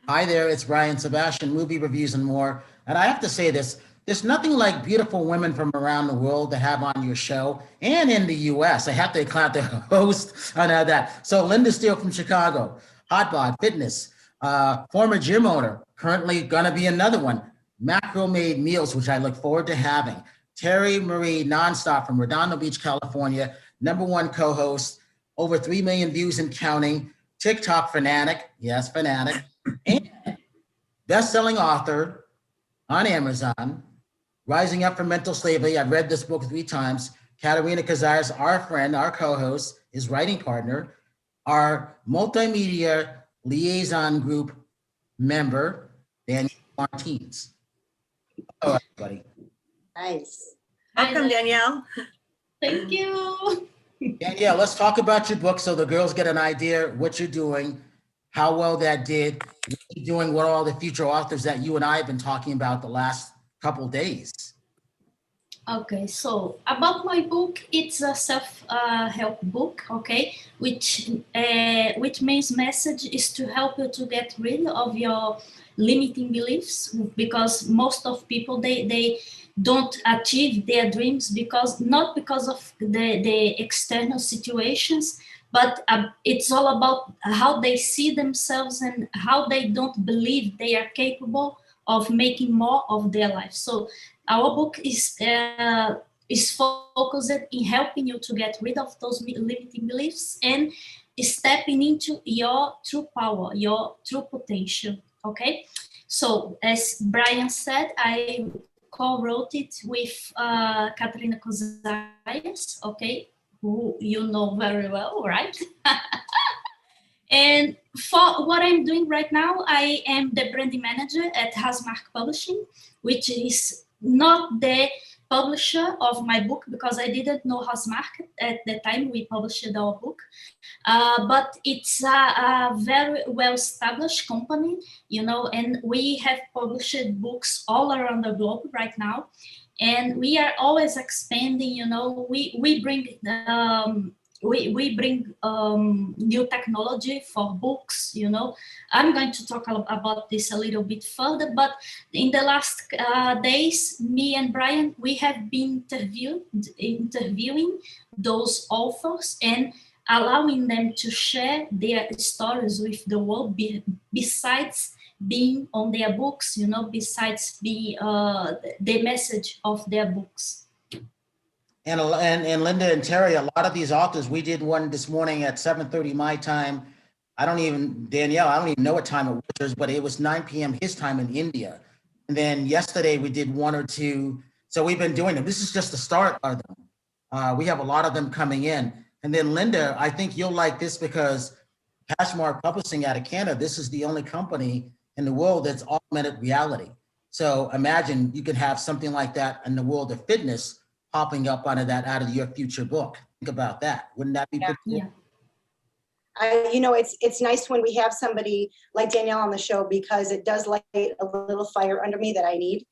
Hi there, it's Brian Sebastian, Movie Reviews and More. And I have to say this, there's nothing like beautiful women from around the world to have on your show and in the US. I have to account the host on that. So Linda Steele from Chicago, Hotbod Fitness, former gym owner, currently gonna be another one. Macro Made Meals, which I look forward to having. Terri Marie, Nonstop from Redondo Beach, California, #1 co-host, over 3 million views and counting, TikTok fanatic, yes, fanatic, and best-selling author on Amazon, Rising Up from Mental Slavery. I've read this book 3 times. Katerina Cazares, our friend, our co-host, his writing partner, our multimedia liaison group member, Danielle Martins. Hello, everybody. Nice. Welcome, Danielle. Thank you. Danielle, let's talk about your book so the girls get an idea what you're doing, how well that did, what you're doing, what are all the future authors that you and I have been talking about the last couple of days. Okay, so about my book, it's a self-help book, okay, which main message is to help you to get rid of your limiting beliefs, because most of people, they don't achieve their dreams not because of the external situations, but it's all about how they see themselves and how they don't believe they are capable of making more of their life. So our book is focused in helping you to get rid of those limiting beliefs and stepping into your true power, your true potential, okay? So as Brian said, I co-wrote it with Katerina Cazares, okay, who you know very well, right? And for what I'm doing right now, I am the branding manager at Hasmark Publishing, which is not the publisher of my book, because I didn't know Hasmark at the time we published our book. But it's a very well-established company, you know, and we have published books all around the globe right now. And we are always expanding, you know, we bring new technology for books, you know. I'm going to talk about this a little bit further, but in the last days, me and Brian, we have been interviewing those authors and allowing them to share their stories with the world, besides being on their books, you know, besides being the message of their books. And Linda and Terri, a lot of these authors, we did one this morning at 7:30 my time. Danielle, I don't even know what time it was, but it was 9 p.m. his time in India. And then yesterday we did 1 or 2. So we've been doing them. This is just the start of them. We have a lot of them coming in. And then Linda, I think you'll like this because Hasmark Publishing out of Canada, this is the only company in the world that's augmented reality. So imagine you could have something like that in the world of fitness popping up out of your future book. Think about that. Wouldn't that be pretty cool? Yeah. You know, it's nice when we have somebody like Danielle on the show, because it does light a little fire under me that I need.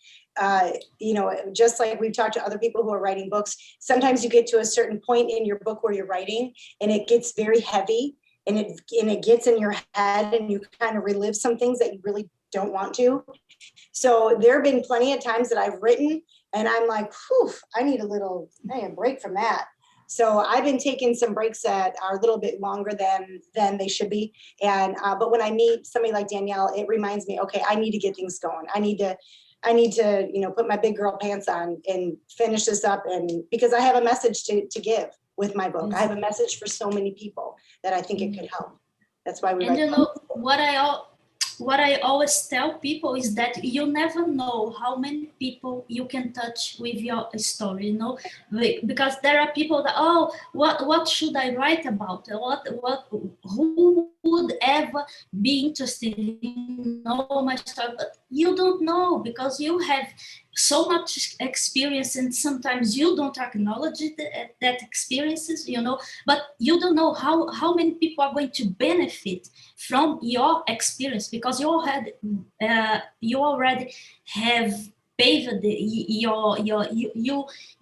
You know, just like we've talked to other people who are writing books, sometimes you get to a certain point in your book where you're writing and it gets very heavy and it gets in your head and you kind of relive some things that you really don't want to. So there have been plenty of times that I've written and I'm like, whew, I need a break from that. So I've been taking some breaks that are a little bit longer than they should be. And but when I meet somebody like Danielle, it reminds me, okay, I need to get things going. I need to, you know, put my big girl pants on and finish this up. And because I have a message to give with my book. I have a message for so many people that I think it could help. That's why we write. And you know, what I always tell people is that you never know how many people you can touch with your story, you know, because there are people that, oh, what should I write about? Who would ever be interested in know my story? But you don't know, because you have so much experience and sometimes you don't acknowledge that experiences, you know, but you don't know how many people are going to benefit from your experience, because you already have paved you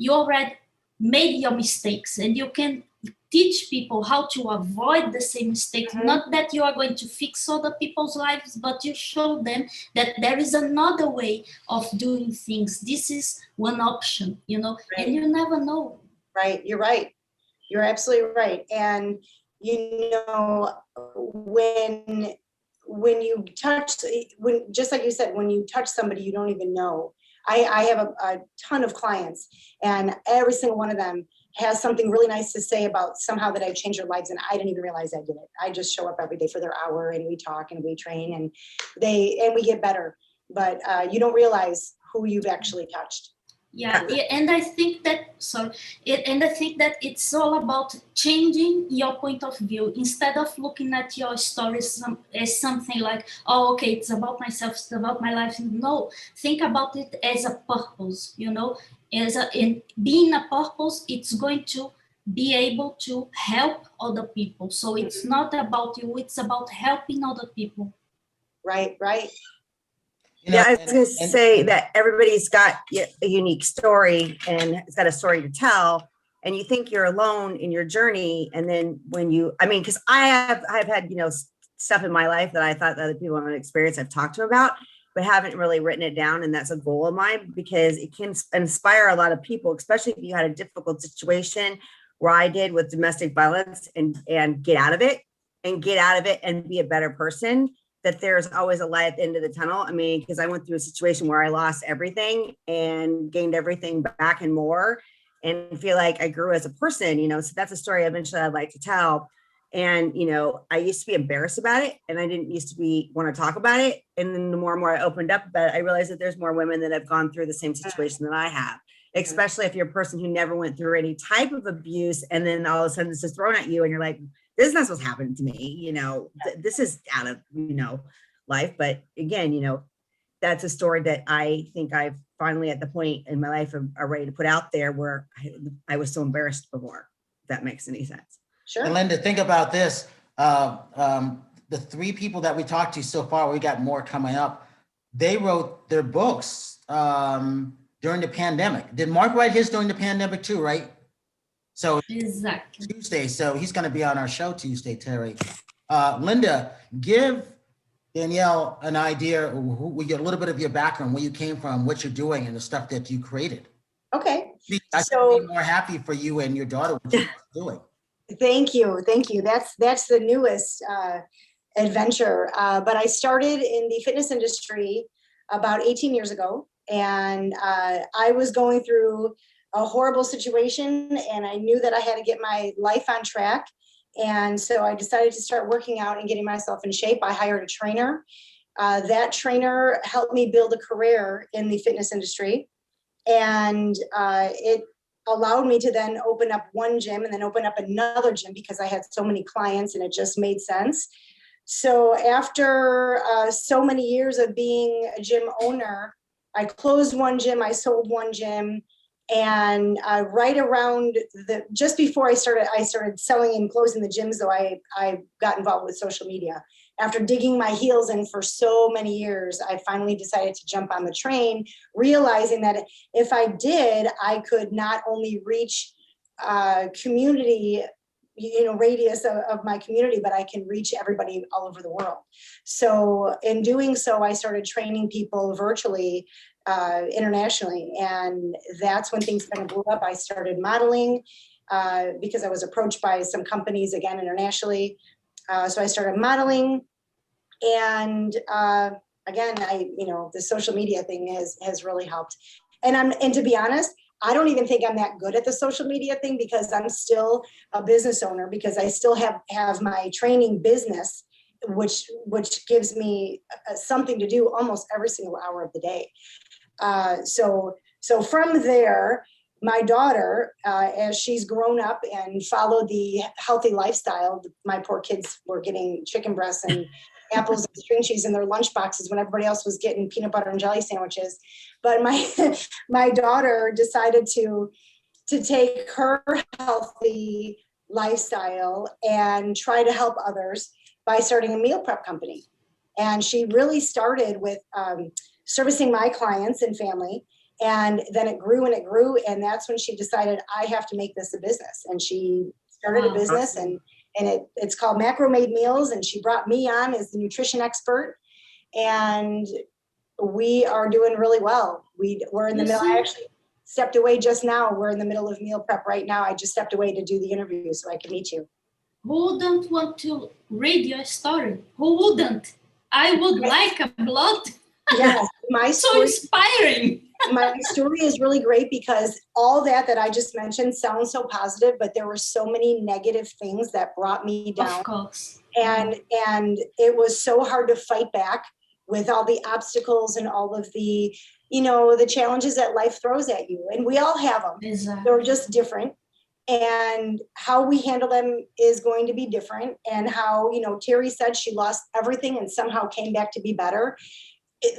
already made your mistakes, and you can teach people how to avoid the same mistakes. Not that you are going to fix other people's lives, but you show them that there is another way of doing things. This is one option, you know, Right. and you never know. Right, you're right. You're absolutely right. And you know, when you touch, when, just like you said, when you touch somebody you don't even know. I have a ton of clients, and every single one of them has something really nice to say about somehow that I've changed their lives, and I didn't even realize I did it. I just show up every day for their hour, and we talk and we train, and we get better. But you don't realize who you've actually touched. Yeah, and I think that it's all about changing your point of view. Instead of looking at your stories as something like, oh, okay, it's about myself, it's about my life. No, think about it as a purpose. You know, in being a purpose, it's going to be able to help other people. So it's not about you; it's about helping other people. Right, right. You know, Yeah, I was going to say that everybody's got a unique story and has got a story to tell. And you think you're alone in your journey. And then when you, I mean, because I've had, you know, stuff in my life that I thought that other people want to experience, I've talked to them about, but haven't really written it down. And that's a goal of mine, because it can inspire a lot of people, especially if you had a difficult situation where I did with domestic violence, and get out of it and be a better person. That there's always a light at the end of the tunnel. I mean, because I went through a situation where I lost everything and gained everything back and more, and feel like I grew as a person, you know. So that's a story eventually I'd like to tell. And, you know, I used to be embarrassed about it, and I didn't used to want to talk about it. And then the more and more I opened up about it, I realized that there's more women that have gone through the same situation that I have, especially if you're a person who never went through any type of abuse. And then all of a sudden this is thrown at you and you're like, this is not what's happened to me, you know, this is out of, you know, life. But again, you know, that's a story that I think I've finally at the point in my life are ready to put out there, where I was so embarrassed before, if that makes any sense. Sure. And Linda, think about this. The 3 people that we talked to so far, we got more coming up. They wrote their books during the pandemic. Did Mark write his during the pandemic too, right? So Exactly. Tuesday, so he's going to be on our show Tuesday, Terry. Linda, give Danielle an idea, a little bit of your background, where you came from, what you're doing, and the stuff that you created. Okay. I should be more happy for you and your daughter what you're doing. Thank you. That's the newest adventure. But I started in the fitness industry about 18 years ago, and I was going through a horrible situation, and I knew that I had to get my life on track. And so I decided to start working out and getting myself in shape. I hired a trainer. That trainer helped me build a career in the fitness industry. And it allowed me to then open up one gym and then open up another gym, because I had so many clients and it just made sense. So after so many years of being a gym owner, I closed one gym, I sold one gym. And right around just before I started selling and closing the gyms, though, I got involved with social media. After digging my heels in for so many years, I finally decided to jump on the train, realizing that if I did, I could not only reach community, you know, radius of my community, but I can reach everybody all over the world. So in doing so, I started training people virtually, internationally. And that's when things kind of blew up. I started modeling because I was approached by some companies, again, internationally. So I started modeling, and again, the social media thing has really helped. And to be honest, I don't even think I'm that good at the social media thing, because I'm still a business owner, because I still have my training business, which gives me something to do almost every single hour of the day. So from there, my daughter, as she's grown up and followed the healthy lifestyle, my poor kids were getting chicken breasts and apples and string cheese in their lunch boxes when everybody else was getting peanut butter and jelly sandwiches. But my daughter decided to take her healthy lifestyle and try to help others by starting a meal prep company. And she really started with servicing my clients and family. And then it grew and it grew. And that's when she decided, I have to make this a business. And she started a business, and it's called Macro Made Meals. And she brought me on as the nutrition expert. And we are doing really well. We're in the middle. I actually stepped away just now. We're in the middle of meal prep right now. I just stepped away to do the interview so I can meet you. Who wouldn't want to read your story? Who wouldn't? I would like a lot. Yes, my So story, inspiring. my story is really great because all that I just mentioned sounds so positive, but there were so many negative things that brought me down. Of course. And it was so hard to fight back with all the obstacles and all of the, the challenges that life throws at you. And we all have them. Exactly. They're just different. And how we handle them is going to be different. And how, Terri said she lost everything and somehow came back to be better.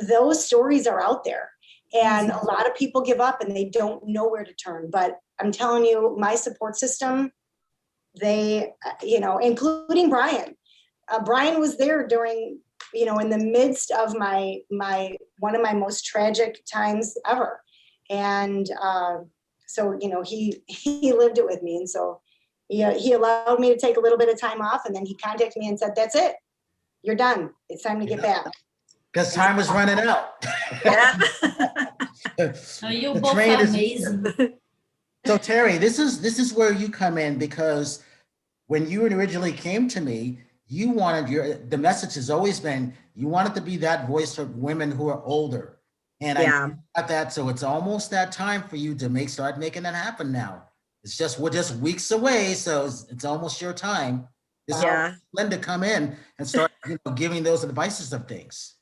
Those stories are out there. And a lot of people give up and they don't know where to turn. But I'm telling you, my support system, they, including Brian. Brian was there during, in the midst of one of my most tragic times ever. And so, he lived it with me. And so he allowed me to take a little bit of time off, and then he contacted me and said, that's it. You're done. It's time to get back. Because time was running out. Yeah. Oh, you both are amazing. So Terri, this is where you come in, because when you originally came to me, you wanted the message has always been, you wanted to be that voice for women who are older. And I got that. So it's almost that time for you to start making that happen now. We're just weeks away. So it's almost your time. It's Linda come in and start giving those advices of things.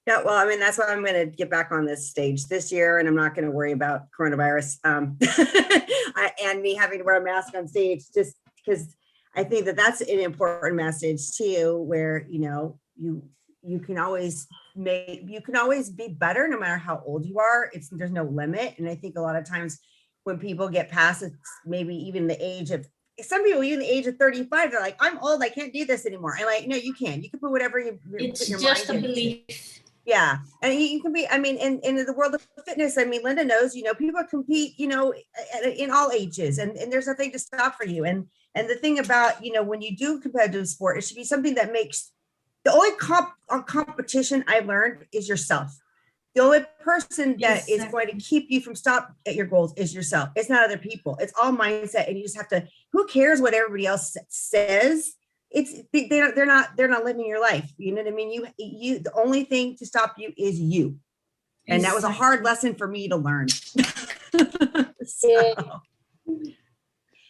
Yeah, well, I mean, that's why I'm going to get back on this stage this year, and I'm not going to worry about coronavirus and me having to wear a mask on stage, just because I think that's an important message too, where, you can always be better no matter how old you are. There's no limit. And I think a lot of times when people get past maybe even the age of, some people even the age of 35, they're like, I'm old, I can't do this anymore. I'm like, no, you can put whatever it's put your just mind a into. belief. Yeah. And you can be, I mean, in the world of fitness, I mean, Linda knows, people compete, in all ages, and there's nothing to stop for you. And the thing about, when you do competitive sport, it should be something that makes, the only competition I've learned is yourself. The only person that is going to keep you from stop at your goals is yourself. It's not other people. It's all mindset. And you just have to, who cares what everybody else says? They're not living your life. You know what I mean? You the only thing to stop you is you. And that was a hard lesson for me to learn.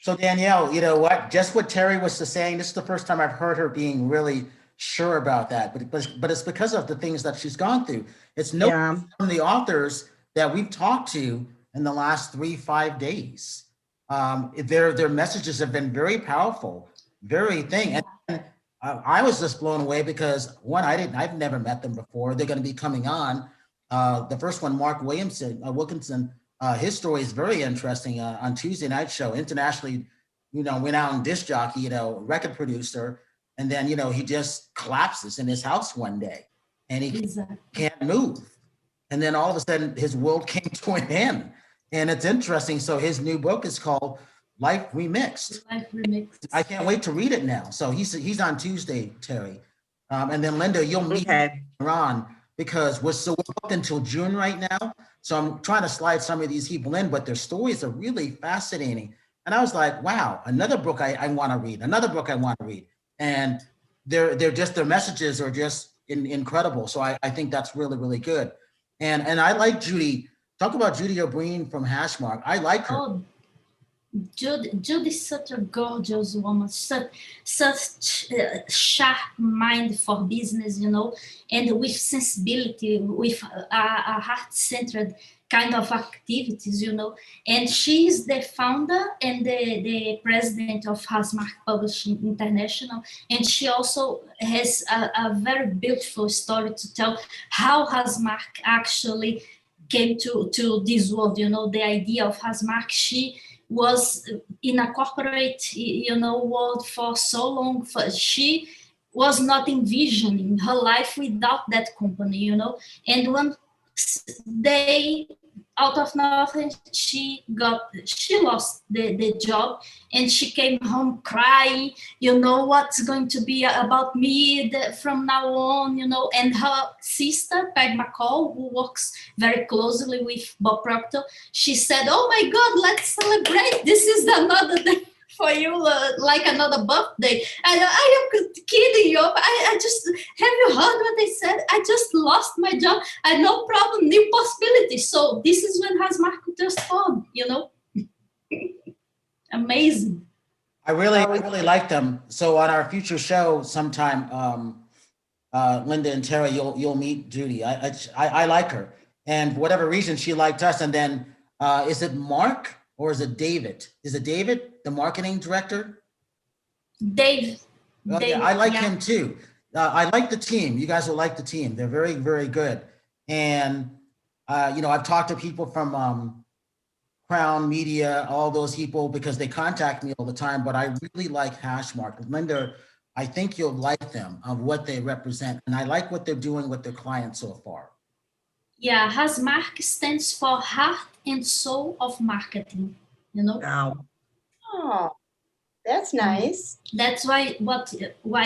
So Danielle, you know what? Just what Terri was saying, this is the first time I've heard her being really sure about that. But it's because of the things that she's gone through. It's from the authors that we've talked to in the last 3-5 days. Their messages have been very powerful, very thing. And I was just blown away because I've never met them before. They're going to be coming on. The first one, Mark Wilkinson, his story is very interesting. On Tuesday night show, internationally, went out and disc jockey, record producer, and then he just collapses in his house one day, and he can't move, and then all of a sudden his world came to an end. And it's interesting. So his new book is called Life Remixed. Life Remixed. I can't wait to read it now. So he's on Tuesday, Terri, and then Linda, you'll meet Ron, because we're booked until June right now. So I'm trying to slide some of these people in, but their stories are really fascinating. And I was like, wow, another book I want to read, another book I want to read. And their messages are just incredible. So I think that's really, really good. And I like Judy. Talk about Judy O'Brien from Hasmark. I like her. Oh, Judy is such a gorgeous woman, such sharp mind for business, and with sensibility, with a heart-centered kind of activities, and she is the founder and the president of Hasmark Publishing International, and she also has a very beautiful story to tell how Hasmark actually came to this world, the idea of Hasmark. She was in a corporate, world for so long. She was not envisioning her life without that company, and they out of nothing she lost the job, and she came home crying, what's going to be about me from now on, and her sister Peg McCall, who works very closely with Bob Proctor, she said, oh my God, let's celebrate, this is another day for you, like another birthday. I am kidding you. I just, have you heard what they said? I just lost my job. I no problem, new possibility. So this is when Hasmark just formed, Amazing. I really like them. So on our future show sometime, Linda and Terri, you'll meet Judy. I like her, and for whatever reason she liked us. And then is it Mark or is it David? Is it David, the marketing director? Dave. Oh, yeah, I like him too. I like the team. You guys will like the team. They're very, very good. And I've talked to people from Crown Media, all those people, because they contact me all the time. But I really like Hasmark. Linda, I think you'll like them, of what they represent, and I like what they're doing with their clients so far. Yeah, Hasmark stands for Heart and Soul of Marketing. Wow. Oh, that's nice. That's why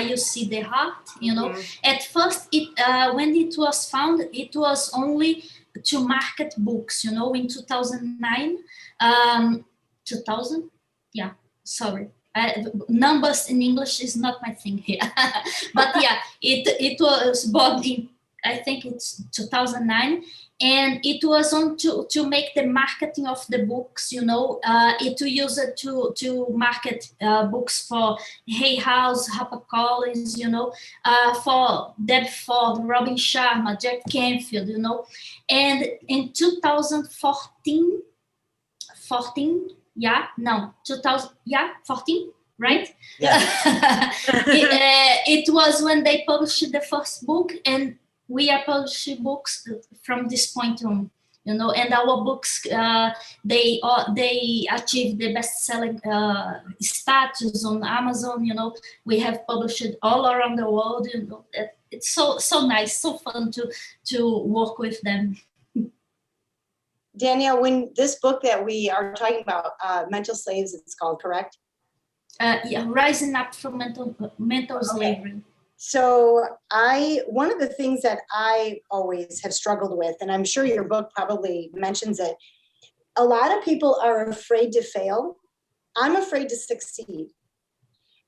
you see the heart. Mhm. At first, when it was founded, it was only to market books. In 2009, 2000. Yeah, sorry. Numbers in English is not my thing here, but yeah, it was born in, I think it's 2009, and it was on to make the marketing of the books. It used it to market books for Hay House, HarperCollins, for Deb Ford, Robin Sharma, Jack Canfield, and in 2014, 14, 14, right? Yeah. It was when they published the first book, and we are publishing books from this point on, and our books, they achieved the best-selling status on Amazon. We have published all around the world. It's so nice, so fun to work with them. Danielle, when this book that we are talking about, Mental Slaves, it's called, correct? Rising Up from mental slavery. So one of the things that I always have struggled with, and I'm sure your book probably mentions it, a lot of people are afraid to fail. I'm afraid to succeed.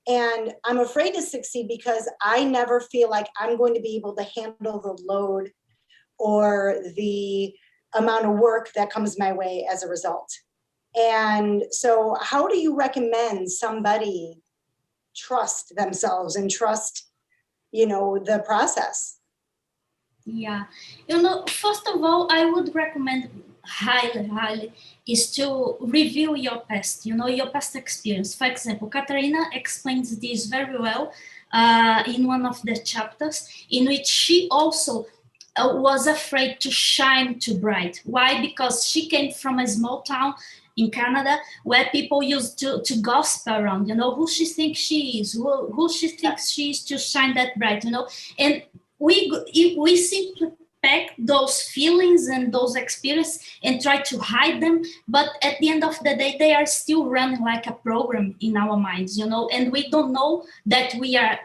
And I'm afraid to succeed because I never feel like I'm going to be able to handle the load or the amount of work that comes my way as a result. And so how do you recommend somebody trust themselves and trust the process? Yeah, first of all, I would recommend highly is to review your past, your past experience. For example, Katarina explains this very well in one of the chapters, in which she also was afraid to shine too bright. Why? Because she came from a small town in Canada where people used to gossip around, who she thinks she is, who she thinks she is, to shine that bright, and we simply pack those feelings and those experiences and try to hide them, but at the end of the day they are still running like a program in our minds, and we don't know that we are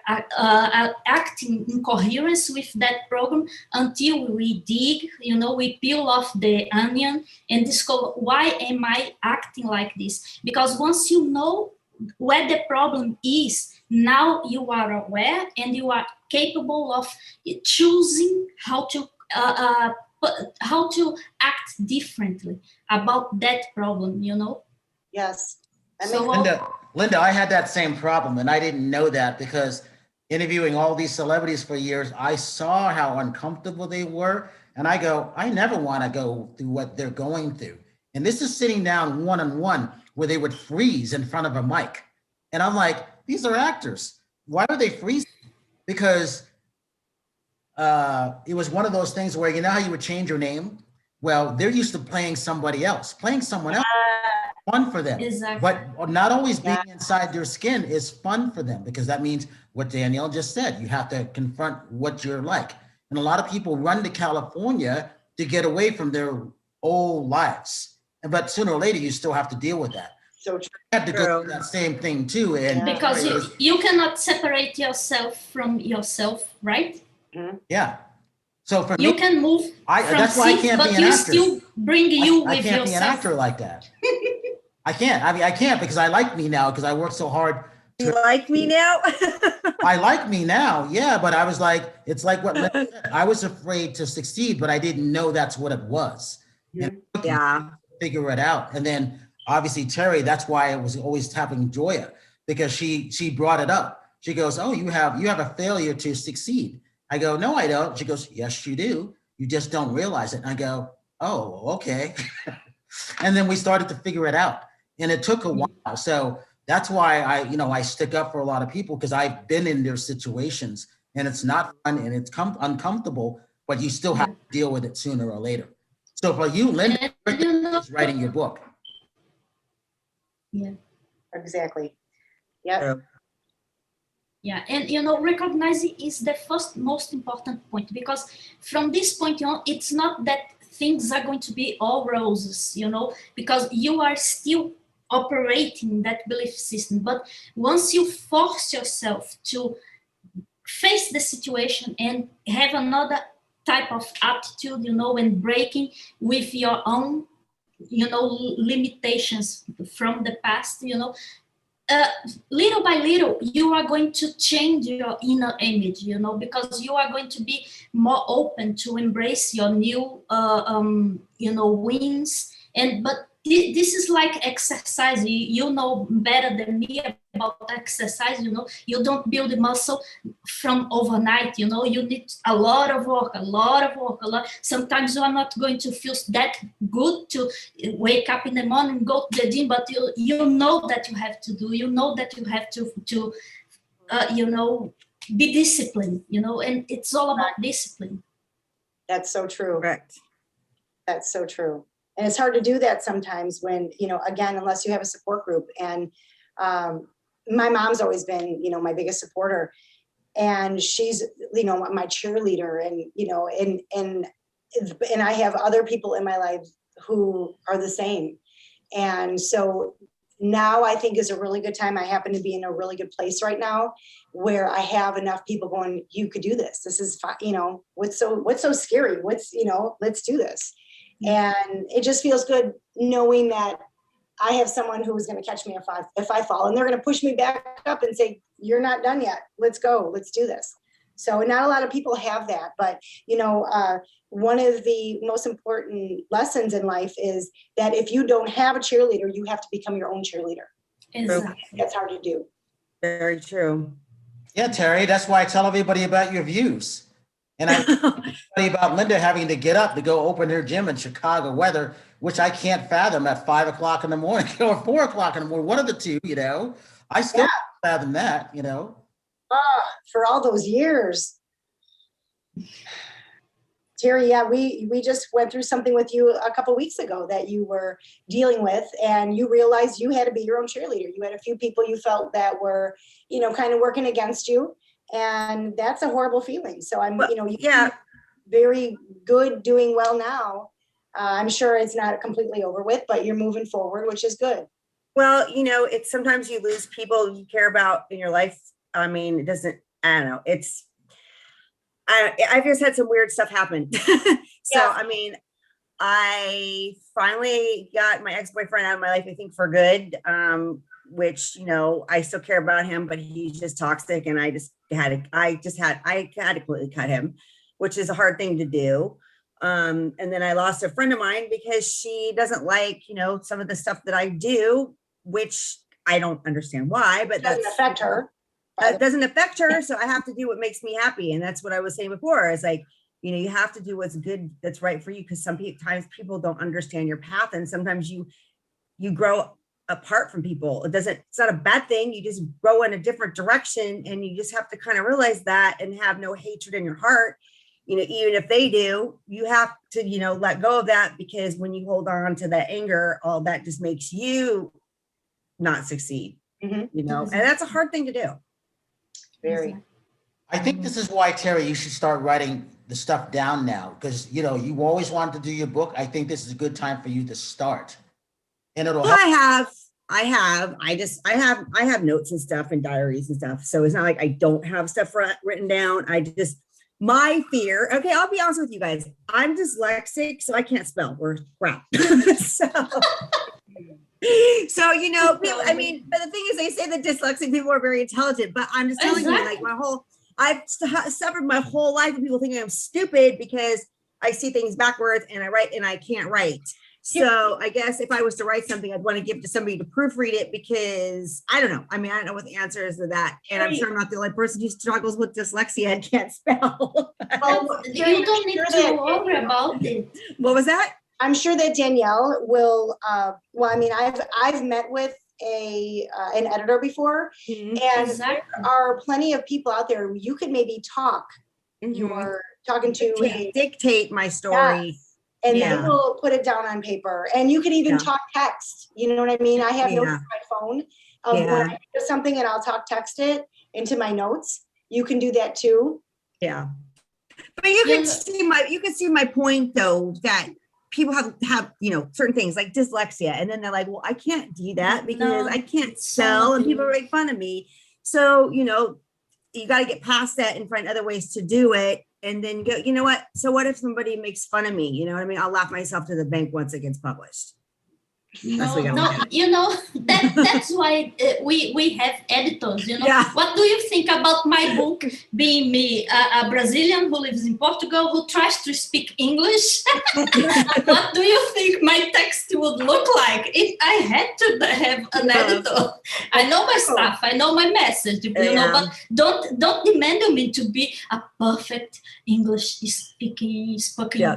acting in coherence with that program until we dig, we peel off the onion and discover, why am I acting like this? Because once you know where the problem is, now you are aware and you are capable of choosing how to act differently about that problem, Yes. Linda, I had that same problem, and I didn't know that, because interviewing all these celebrities for years, I saw how uncomfortable they were, and I go, I never want to go through what they're going through. And this is sitting down one-on-one where they would freeze in front of a mic. And I'm like, these are actors. Why are they freezing? Because it was one of those things where, how you would change your name? Well, they're used to playing somebody else. Playing someone else is fun for them. Exactly. But not always being inside their skin is fun for them, because that means what Danielle just said. You have to confront what you're like. And a lot of people run to California to get away from their old lives. But sooner or later, you still have to deal with that. So true. I had to go through that same thing too. And Yeah. Because you cannot separate yourself from yourself, right? yeah. So for You me, can move from that's why I seat, can't be but an you actor. still bring you I with can't be an yourself. actor like that. I can't. I mean, I can't because I like me now because I worked so hard. You like me now? I like me now, yeah, but I was like, it's like what Linda said. I was afraid to succeed, but I didn't know that's what it was. And Yeah. figure it out. And then obviously Terri, that's why I was always tapping Joya, because she brought it up. She goes, oh, you have a failure to succeed. I go, no, I don't. She goes, yes, you do. You just don't realize it. And I go, oh, okay. And then we started to figure it out. And it took a while. So that's why I stick up for a lot of people, because I've been in their situations and it's not fun and it's uncomfortable, but you still have to deal with it sooner or later. So for you, Linda, is writing your book. Yeah. Exactly. Yeah. Yeah, and recognizing is the first most important point, because from this point on, it's not that things are going to be all roses, because you are still operating that belief system. But once you force yourself to face the situation and have another type of attitude, and breaking with your own, limitations from the past, little by little, you are going to change your inner image, because you are going to be more open to embrace your new, wins. But this is like exercise. You know better than me about exercise. You don't build a muscle from overnight. You need a lot of work. Sometimes you are not going to feel that good to wake up in the morning, go to the gym, but you know that you have to do. You know that you have to be disciplined. And it's all about discipline. That's so true. Correct. That's so true. And it's hard to do that sometimes when, again, unless you have a support group. And my mom's always been, my biggest supporter. And she's, my cheerleader. And I have other people in my life who are the same. And so now I think is a really good time. I happen to be in a really good place right now where I have enough people going, you could do this. This is fine. What's so scary? Let's do this. And it just feels good knowing that I have someone who is going to catch me if I fall, and they're going to push me back up and say, you're not done yet. Let's go. Let's do this. So not a lot of people have that, but one of the most important lessons in life is that if you don't have a cheerleader, you have to become your own cheerleader. Exactly. That's hard to do. Very true. Yeah, Terri, that's why I tell everybody about your views. And I tell about Linda having to get up to go open her gym in Chicago weather, which I can't fathom at 5 o'clock in the morning or 4 o'clock in the morning. One of the two, I still can't fathom that, For all those years. Terri, yeah, we just went through something with you a couple of weeks ago that you were dealing with, and you realized you had to be your own cheerleader. You had a few people you felt that were, kind of working against you, and that's a horrible feeling. So very good, doing well now. I'm sure it's not completely over with, but you're moving forward, which is good. Well, it's sometimes you lose people you care about in your life. I mean, it doesn't, I don't know. I've just had some weird stuff happen. I mean, I finally got my ex-boyfriend out of my life, I think for good, which, I still care about him, but he's just toxic. And I had to completely cut him, which is a hard thing to do. And then I lost a friend of mine because she doesn't like, some of the stuff that I do, which I don't understand why, but that doesn't affect her. It doesn't affect her. So I have to do what makes me happy. And that's what I was saying before. Is like, you have to do what's good, that's right for you. Because sometimes people don't understand your path. And sometimes you grow apart from people. It's not a bad thing. You just grow in a different direction. And you just have to kind of realize that and have no hatred in your heart. Even if they do, you have to, let go of that, because when you hold on to that anger, all that just makes you not succeed, and that's a hard thing to do. Very. I think this is why, Terri, you should start writing the stuff down now? Because, you know, you always wanted to do your book. I think this is a good time for you to start. And it'll Well, help. I have notes and stuff and diaries and stuff. So it's not like I don't have stuff written down. My fear, okay, I'll be honest with you guys. I'm dyslexic, so I can't spell. We're crap. So, you know, people, I mean, but the thing is, they say that dyslexic people are very intelligent, but I'm just telling you, like I've suffered my whole life with people thinking I'm stupid because I see things backwards and I write and I can't write. So I guess if I was to write something, I'd want to give it to somebody to proofread it because I don't know. I mean, I don't know what the answer is to that. And I'm sure I'm not the only person who struggles with dyslexia and can't spell. Well, You don't need to worry about it. What was that? I'm sure that Danielle will, well, I mean, I've met with an editor before, and Exactly. there are plenty of people out there. You could maybe talk. You're talking to Dictate my story. and they will put it down on paper. And you can even talk text. You know what I mean? I have notes on my phone of when I do something, and I'll talk text it into my notes. You can do that too. Yeah. But you can see my point though, that people have, you know, certain things like dyslexia, and then they're like, well, I can't do that because I can't spell, and people make fun of me. So, you know, you got to get past that and find other ways to do it. And then go, you know what? So what if somebody makes fun of me? You know what I mean? I'll laugh myself to the bank once it gets published. No, you know, that's why we have editors, you know. Yeah. What do you think about my book being me, a Brazilian who lives in Portugal, who tries to speak English? What do you think my text would look like if I had to have an editor? I know my stuff, I know my message, you know, but don't demand of me to be a perfect English speaking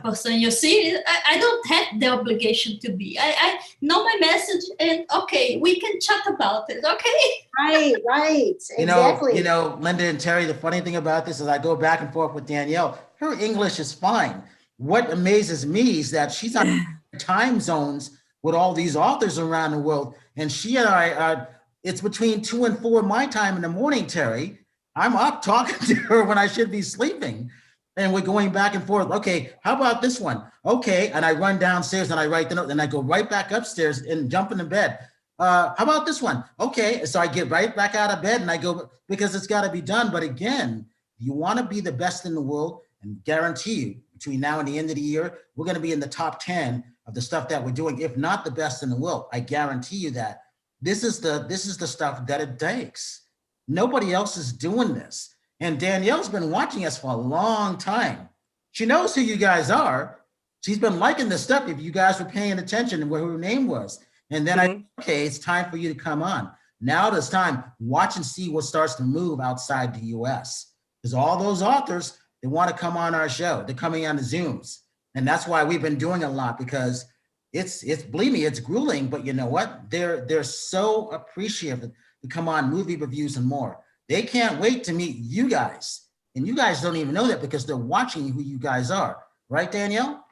person. You see, I don't have the obligation to be. I know my message, and okay, we can chat about it. Okay. Right. Exactly. You know, Linda and Terry, the funny thing about this is I go back and forth with Danielle. Her English is fine. What amazes me is that she's on time zones with all these authors around the world. And she and I, it's between 2 and 4 my time in the morning, Terry. I'm up talking to her when I should be sleeping. And we're going back and forth. Okay, how about this one? Okay, and I run downstairs and I write the note, and I go right back upstairs and jump in the bed. How about this one? Okay, so I get right back out of bed and I go, because it's got to be done. But again, you want to be the best in the world, and guarantee you between now and the end of the year, we're going to be in the top 10 of the stuff that we're doing, if not the best in the world. I guarantee you that. This is the stuff that it takes. Nobody else is doing this. And Danielle's been watching us for a long time. She knows who you guys are. She's been liking the stuff if you guys were paying attention and what her name was. And then okay, it's time for you to come on. Now it's time, watch and see what starts to move outside the US. Because all those authors, they want to come on our show. They're coming on the Zooms. And that's why we've been doing a lot, because it's believe me, it's grueling, but you know what? They're so appreciative to come on Movie Reviews and More. They can't wait to meet you guys. And you guys don't even know that because they're watching who you guys are. Right, Danielle?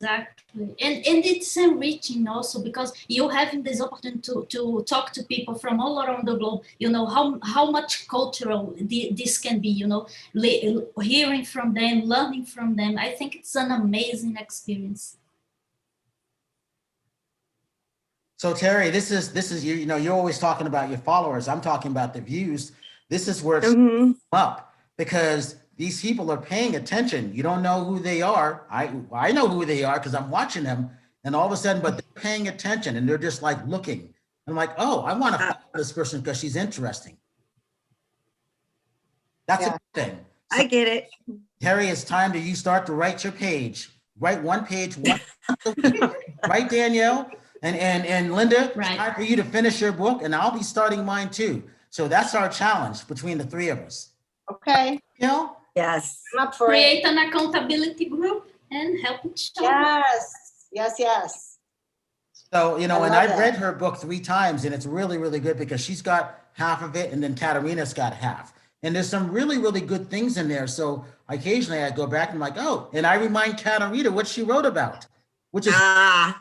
Exactly. And it's enriching also, because you having this opportunity to talk to people from all around the globe, you know, how much cultural this can be, you know, hearing from them, learning from them. I think it's an amazing experience. So Terri, this is you know, you're always talking about your followers. I'm talking about the views. This is where it's up, because these people are paying attention. You don't know who they are. I know who they are because I'm watching them, and all of a sudden, but they're paying attention and they're just like looking. I'm like, oh, I want to follow this person because she's interesting. That's a good thing. So, I get it. Terri, it's time that you start to write your page. Write one page, right, Danielle? And Linda, Right. It's time for you to finish your book, and I'll be starting mine too. So that's our challenge between the three of us. Okay. You know? Yes. I'm up for Create an accountability group and help each it. other. Yes. So, you know, I and love I've that. read her book 3 times, and it's really, really good because she's got half of it, and then Katarina's got half. And there's some really, really good things in there. So occasionally I go back and I'm like, oh, and I remind Katarina what she wrote about, which is, I'm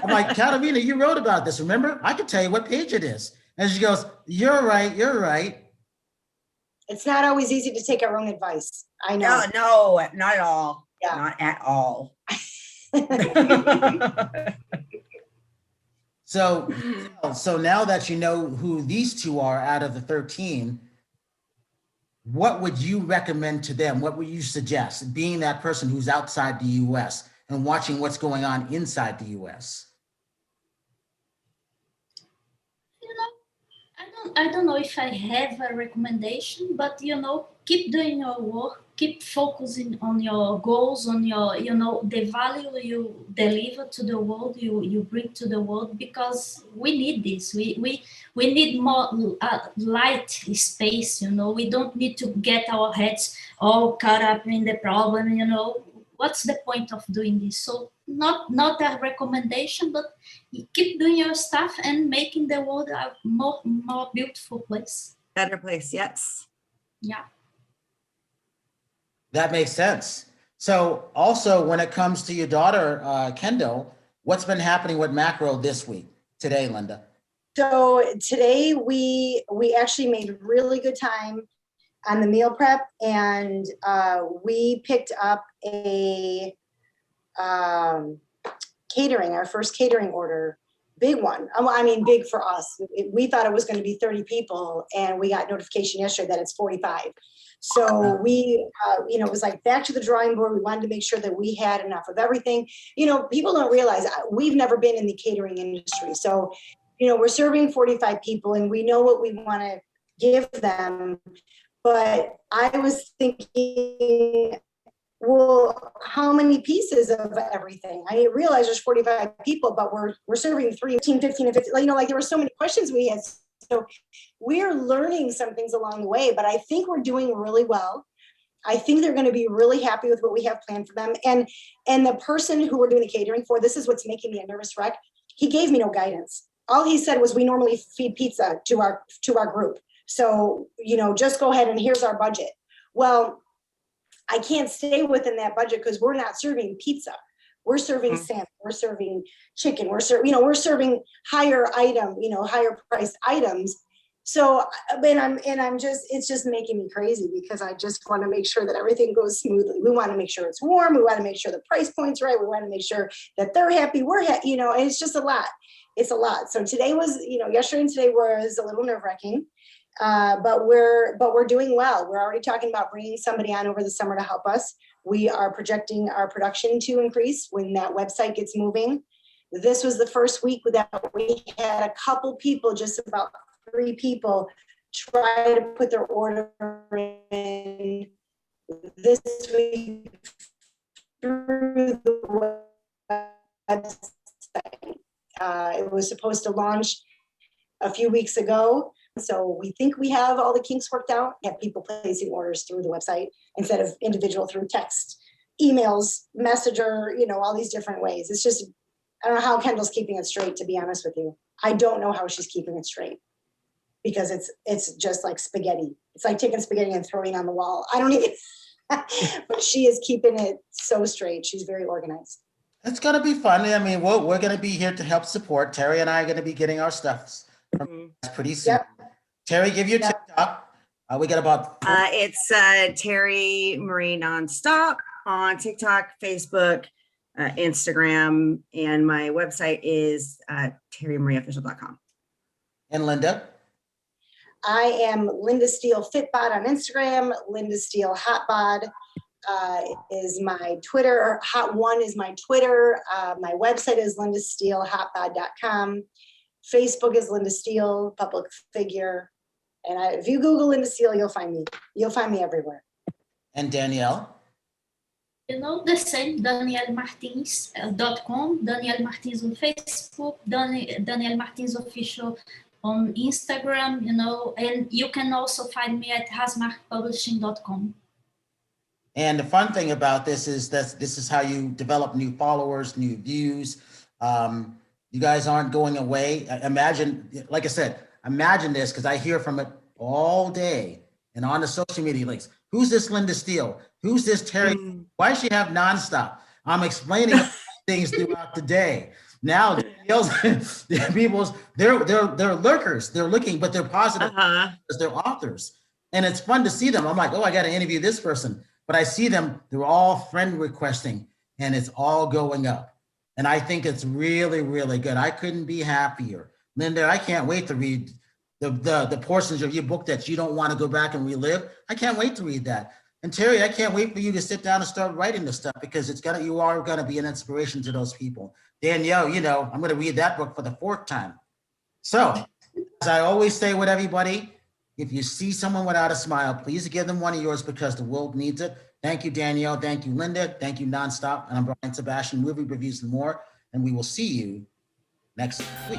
like, Katarina, you wrote about this. Remember? I can tell you what page it is. And she goes, you're right. It's not always easy to take our own advice. I know. No, not at all. Yeah. Not at all. So now that you know who these two are out of the 13, what would you recommend to them? What would you suggest, being that person who's outside the US and watching what's going on inside the US? I don't know if I have a recommendation, but keep doing your work, keep focusing on your goals, on your the value you deliver to the world, you bring to the world, because we need this. We need more light space. We don't need to get our heads all caught up in the problem. What's the point of doing this? So not a recommendation, but keep doing your stuff and making the world a more beautiful place. Better place, yes. Yeah. That makes sense. So also when it comes to your daughter, Kendall, what's been happening with Macro this week, today, Linda? So today we actually made really good time on the meal prep, and we picked up a catering, our first catering order, big one. I mean, big for us. We thought it was going to be 30 people, and we got notification yesterday that it's 45. So we, it was like back to the drawing board. We wanted to make sure that we had enough of everything. People don't realize we've never been in the catering industry. So, we're serving 45 people, and we know what we want to give them. But I was thinking, well, how many pieces of everything? I didn't realize there's 45 people, but we're serving 15, and 15. There were so many questions we had. So we're learning some things along the way, but I think we're doing really well. I think they're going to be really happy with what we have planned for them. And the person who we're doing the catering for, this is what's making me a nervous wreck. He gave me no guidance. All he said was, we normally feed pizza to our group. So, just go ahead and here's our budget. Well, I can't stay within that budget because we're not serving pizza. We're serving salmon, we're serving chicken, we're serving higher higher priced items. So, it's just making me crazy, because I just want to make sure that everything goes smoothly. We want to make sure it's warm. We want to make sure the price point's right. We want to make sure that they're happy. We're happy, and it's just a lot. It's a lot. So today was, yesterday and today was a little nerve wracking. But we're doing well. We're already talking about bringing somebody on over the summer to help us. We are projecting our production to increase when that website gets moving. This was the first week that we had a couple people, just about 3 people, try to put their order in this week through the website. It was supposed to launch a few weeks ago. So we think we have all the kinks worked out, have people placing orders through the website instead of individual through text, emails, messenger, all these different ways. It's just, I don't know how Kendall's keeping it straight, to be honest with you. I don't know how she's keeping it straight, because it's just like spaghetti. It's like taking spaghetti and throwing it on the wall. I don't even, but she is keeping it so straight. She's very organized. It's going to be fun. I mean, we're going to be here to help support. Terry and I are going to be getting our stuff pretty soon. Yep. Terry, give your TikTok. We got about. It's Terri Marie nonstop on TikTok, Facebook, Instagram, and my website is terrimarieofficial.com. And Linda? I am Linda Steele Fitbod on Instagram. Linda Steele Hotbod is my Twitter. Hot1 is my Twitter. My website is lindasteelehotbod.com. Facebook is Linda Steele, public figure. And if you Google Linda Steele, you'll find me. You'll find me everywhere. And Danielle? The same, DanielleMartins.com, Danielle Martins on Facebook, Danielle Martins Official on Instagram, and you can also find me at hasmarkpublishing.com. And the fun thing about this is that this is how you develop new followers, new views. You guys aren't going away. Imagine, like I said, imagine this, because I hear from it all day and on the social media links. Who's this Linda Steele? Who's this Terry? Why does she have nonstop? I'm explaining things throughout the day. Now, people's they're lurkers. They're looking, but they're positive because they're authors. And it's fun to see them. I'm like, oh, I got to interview this person. But I see them, they're all friend requesting and it's all going up. And I think it's really, really good. I couldn't be happier. Linda, I can't wait to read the portions of your book that you don't want to go back and relive. I can't wait to read that. And Terri, I can't wait for you to sit down and start writing this stuff because you are gonna be an inspiration to those people. Danielle, I'm gonna read that book for the 4th time. So, as I always say with everybody, if you see someone without a smile, please give them one of yours because the world needs it. Thank you, Danielle. Thank you, Linda. Thank you, Nonstop. And I'm Brian Sebastian, Movie Reviews and More. And we will see you next week.